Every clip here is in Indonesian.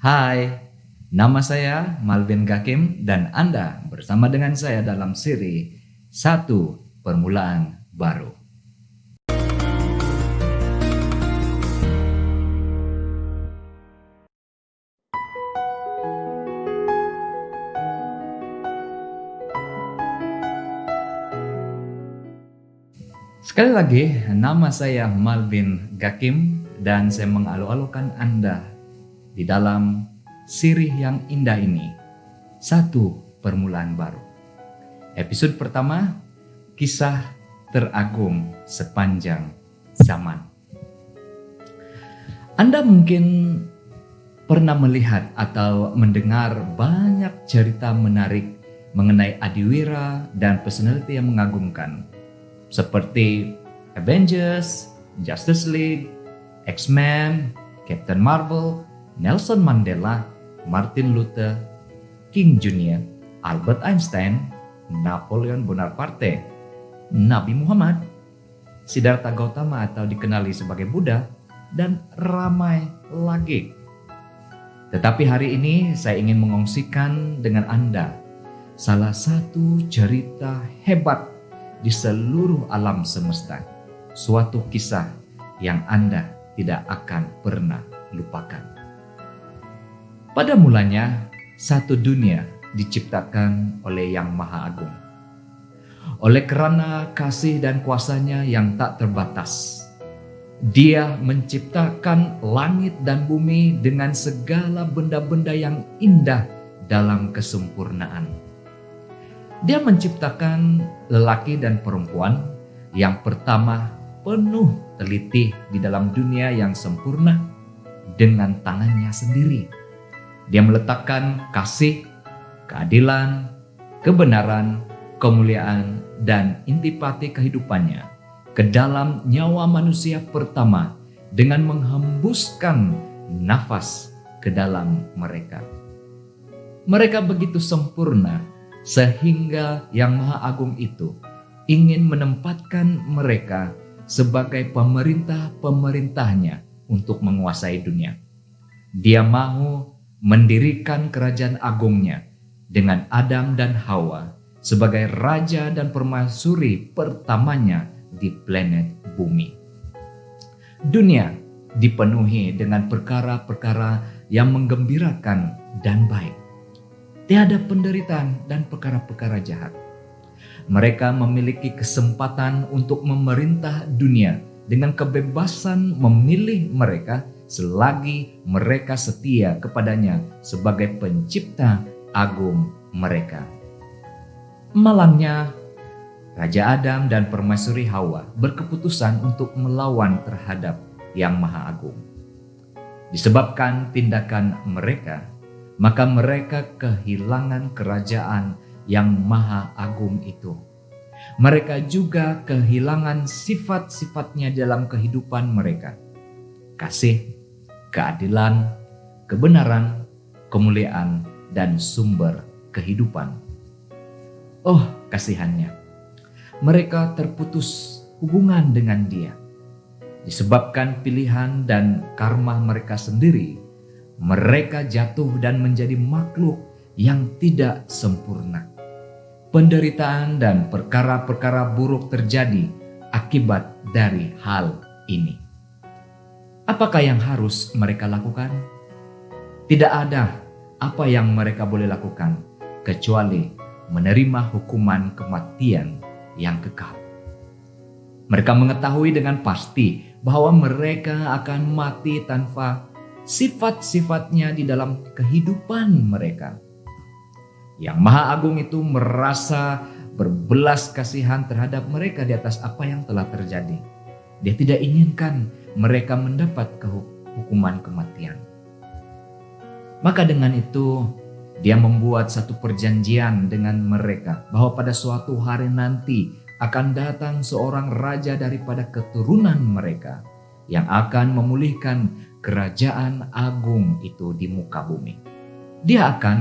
Hai, nama saya Malvin Gakim dan Anda bersama dengan saya dalam seri Satu Permulaan Baru. Sekali lagi, nama saya Malvin Gakim dan saya mengalu-alukan Anda di dalam siri yang indah ini, Satu Permulaan Baru. Episode pertama, kisah teragung sepanjang zaman. Anda mungkin pernah melihat atau mendengar banyak cerita menarik mengenai adiwira dan personality yang mengagumkan, seperti Avengers, Justice League, X-Men, Captain Marvel, Nelson Mandela, Martin Luther King Jr., Albert Einstein, Napoleon Bonaparte, Nabi Muhammad, Siddhartha Gautama atau dikenali sebagai Buddha, dan ramai lagi. Tetapi hari ini saya ingin mengongsikan dengan Anda salah satu cerita hebat di seluruh alam semesta. Suatu kisah yang Anda tidak akan pernah lupakan. Pada mulanya, satu dunia diciptakan oleh Yang Maha Agung. Oleh karena kasih dan kuasanya yang tak terbatas, Dia menciptakan langit dan bumi dengan segala benda-benda yang indah dalam kesempurnaan. Dia menciptakan lelaki dan perempuan yang pertama penuh teliti di dalam dunia yang sempurna dengan tangannya sendiri. Dia meletakkan kasih, keadilan, kebenaran, kemuliaan, dan intipati kehidupannya ke dalam nyawa manusia pertama dengan menghembuskan nafas ke dalam mereka. Mereka begitu sempurna sehingga Yang Maha Agung itu ingin menempatkan mereka sebagai pemerintah-pemerintahnya untuk menguasai dunia. Dia mau mendirikan kerajaan agungnya dengan Adam dan Hawa sebagai raja dan permaisuri pertamanya di planet bumi. Dunia dipenuhi dengan perkara-perkara yang menggembirakan dan baik. Tiada penderitaan dan perkara-perkara jahat. Mereka memiliki kesempatan untuk memerintah dunia dengan kebebasan memilih mereka selagi mereka setia kepadanya sebagai pencipta agung mereka. Malangnya, Raja Adam dan Permaisuri Hawa berkeputusan untuk melawan terhadap Yang Maha Agung. Disebabkan tindakan mereka, maka mereka kehilangan kerajaan Yang Maha Agung itu. Mereka juga kehilangan sifat-sifatnya dalam kehidupan mereka. Kasih, keadilan, kebenaran, kemuliaan, dan sumber kehidupan. Oh, kasihannya. Mereka terputus hubungan dengan Dia. Disebabkan pilihan dan karma mereka sendiri, mereka jatuh dan menjadi makhluk yang tidak sempurna. Penderitaan dan perkara-perkara buruk terjadi akibat dari hal ini. Apakah yang harus mereka lakukan? Tidak ada apa yang mereka boleh lakukan kecuali menerima hukuman kematian yang kekal. Mereka mengetahui dengan pasti bahwa mereka akan mati tanpa sifat-sifatnya di dalam kehidupan mereka. Yang Maha Agung itu merasa berbelas kasihan terhadap mereka di atas apa yang telah terjadi. Dia tidak inginkan mereka mendapat hukuman kematian. Maka dengan itu, Dia membuat satu perjanjian dengan mereka bahwa pada suatu hari nanti akan datang seorang raja daripada keturunan mereka yang akan memulihkan kerajaan agung itu di muka bumi. Dia akan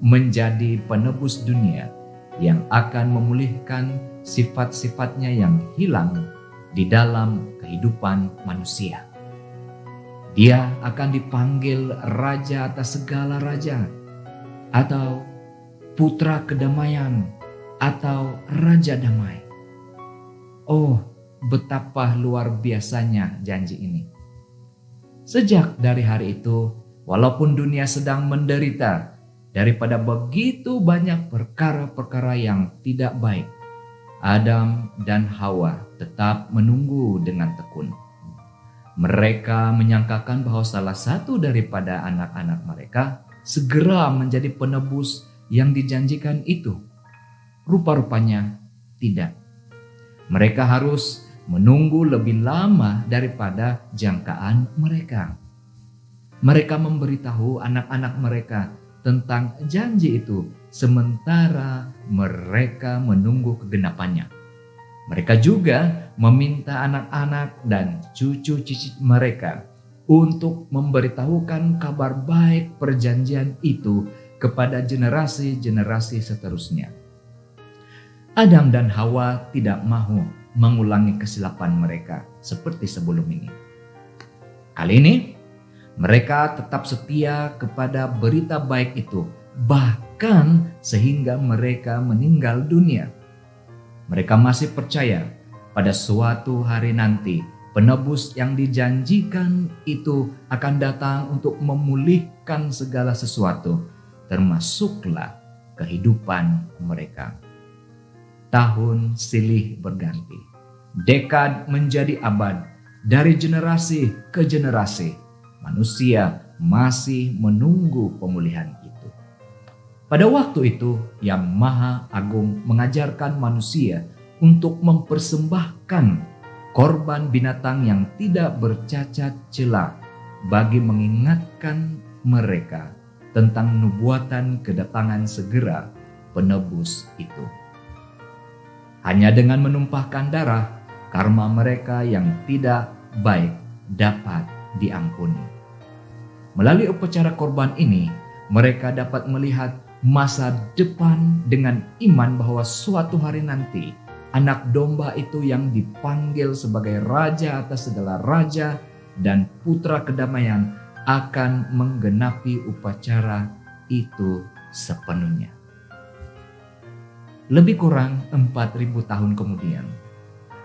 menjadi penebus dunia yang akan memulihkan sifat-sifatnya yang hilang di dalam kehidupan manusia. Dia akan dipanggil raja atas segala raja, atau putra kedamaian, atau raja damai. Oh, betapa luar biasanya janji ini. Sejak dari hari itu, walaupun dunia sedang menderita daripada begitu banyak perkara-perkara yang tidak baik, Adam dan Hawa tetap menunggu dengan tekun. Mereka menyangkakan bahwa salah satu daripada anak-anak mereka segera menjadi penebus yang dijanjikan itu. Rupa-rupanya tidak. Mereka harus menunggu lebih lama daripada jangkaan mereka. Mereka memberitahu anak-anak mereka tentang janji itu, sementara mereka menunggu kegenapannya. Mereka juga meminta anak-anak dan cucu-cucu mereka untuk memberitahukan kabar baik perjanjian itu kepada generasi-generasi seterusnya. Adam dan Hawa tidak mahu mengulangi kesilapan mereka seperti sebelum ini. Kali ini mereka tetap setia kepada berita baik itu, bahkan sehingga mereka meninggal dunia. Mereka masih percaya pada suatu hari nanti penebus yang dijanjikan itu akan datang untuk memulihkan segala sesuatu, termasuklah kehidupan mereka. Tahun silih berganti, dekad menjadi abad, dari generasi ke generasi manusia masih menunggu pemulihan itu. Pada waktu itu, Yang Maha Agung mengajarkan manusia untuk mempersembahkan korban binatang yang tidak bercacat celah bagi mengingatkan mereka tentang nubuatan kedatangan segera penebus itu. Hanya dengan menumpahkan darah, karma mereka yang tidak baik dapat diampuni. Melalui upacara korban ini, mereka dapat melihat masa depan dengan iman bahwa suatu hari nanti anak domba itu yang dipanggil sebagai raja atas segala raja dan putra kedamaian akan menggenapi upacara itu sepenuhnya. Lebih kurang 4.000 tahun kemudian,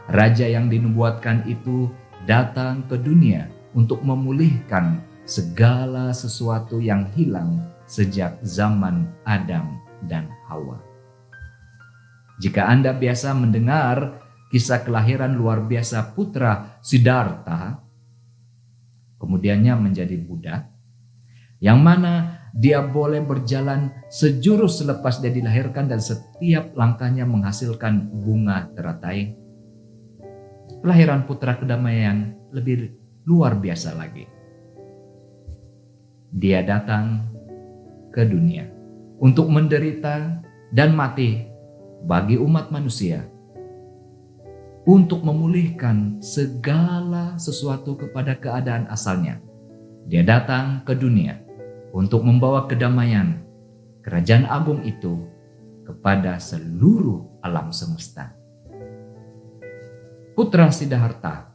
raja yang dinubuatkan itu datang ke dunia untuk memulihkan segala sesuatu yang hilang sejak zaman Adam dan Hawa. Jika Anda biasa mendengar kisah kelahiran luar biasa putra Siddhartha, kemudiannya menjadi Buddha, yang mana dia boleh berjalan sejurus selepas dia dilahirkan dan setiap langkahnya menghasilkan bunga teratai. Kelahiran putra kedamaian lebih luar biasa lagi. Dia datang ke dunia untuk menderita dan mati bagi umat manusia, untuk memulihkan segala sesuatu kepada keadaan asalnya. Dia datang ke dunia untuk membawa kedamaian kerajaan agung itu kepada seluruh alam semesta. Putra Siddhartha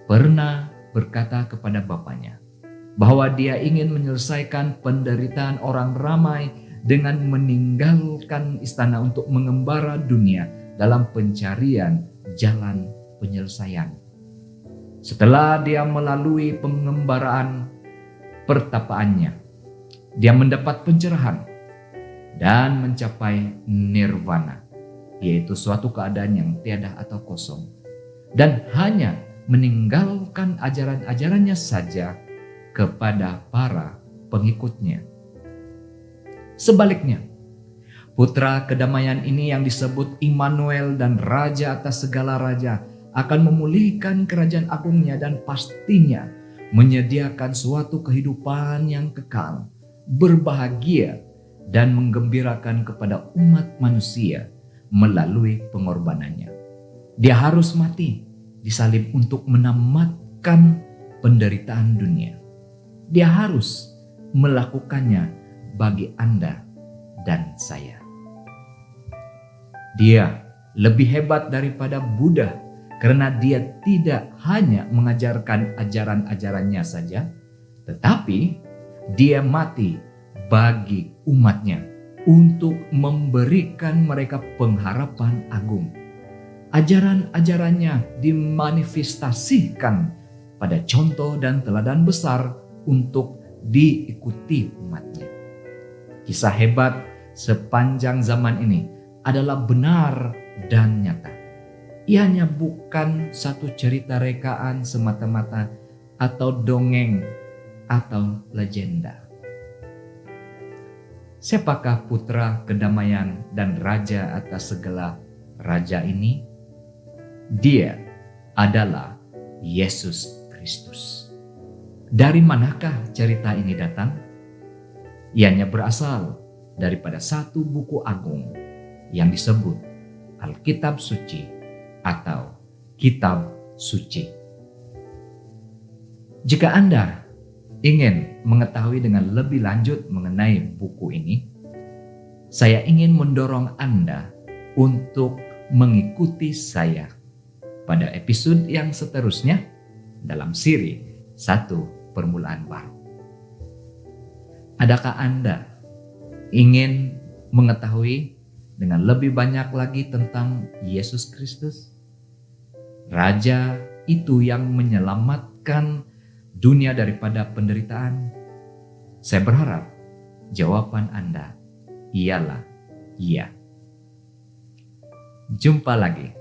pernah berkata kepada bapaknya bahwa dia ingin menyelesaikan penderitaan orang ramai dengan meninggalkan istana untuk mengembara dunia dalam pencarian jalan penyelesaian. Setelah dia melalui pengembaraan pertapaannya, dia mendapat pencerahan dan mencapai nirvana, yaitu suatu keadaan yang tiada atau kosong, dan hanya meninggalkan ajaran-ajarannya saja kepada para pengikutnya. Sebaliknya, putra kedamaian ini yang disebut Immanuel dan raja atas segala raja akan memulihkan kerajaan agungnya dan pastinya menyediakan suatu kehidupan yang kekal, berbahagia dan menggembirakan kepada umat manusia melalui pengorbanannya. Dia harus mati disalib untuk menamatkan penderitaan dunia. Dia harus melakukannya bagi Anda dan saya. Dia lebih hebat daripada Buddha karena dia tidak hanya mengajarkan ajaran-ajarannya saja, tetapi dia mati bagi umatnya untuk memberikan mereka pengharapan agung. Ajaran-ajarannya dimanifestasikan pada contoh dan teladan besar untuk diikuti umatnya. Kisah hebat sepanjang zaman ini adalah benar dan nyata. Ianya bukan satu cerita rekaan semata-mata atau dongeng atau legenda. Siapakah putra kedamaian dan raja atas segala raja ini? Dia adalah Yesus Kristus. Dari manakah cerita ini datang? Ianya berasal daripada satu buku agung yang disebut Alkitab Suci atau Kitab Suci. Jika Anda ingin mengetahui dengan lebih lanjut mengenai buku ini, saya ingin mendorong Anda untuk mengikuti saya pada episode yang seterusnya dalam siri Satu Permulaan Baru. Adakah Anda ingin mengetahui dengan lebih banyak lagi tentang Yesus Kristus? Raja itu yang menyelamatkan dunia daripada penderitaan? Saya berharap jawaban Anda ialah iya. Jumpa lagi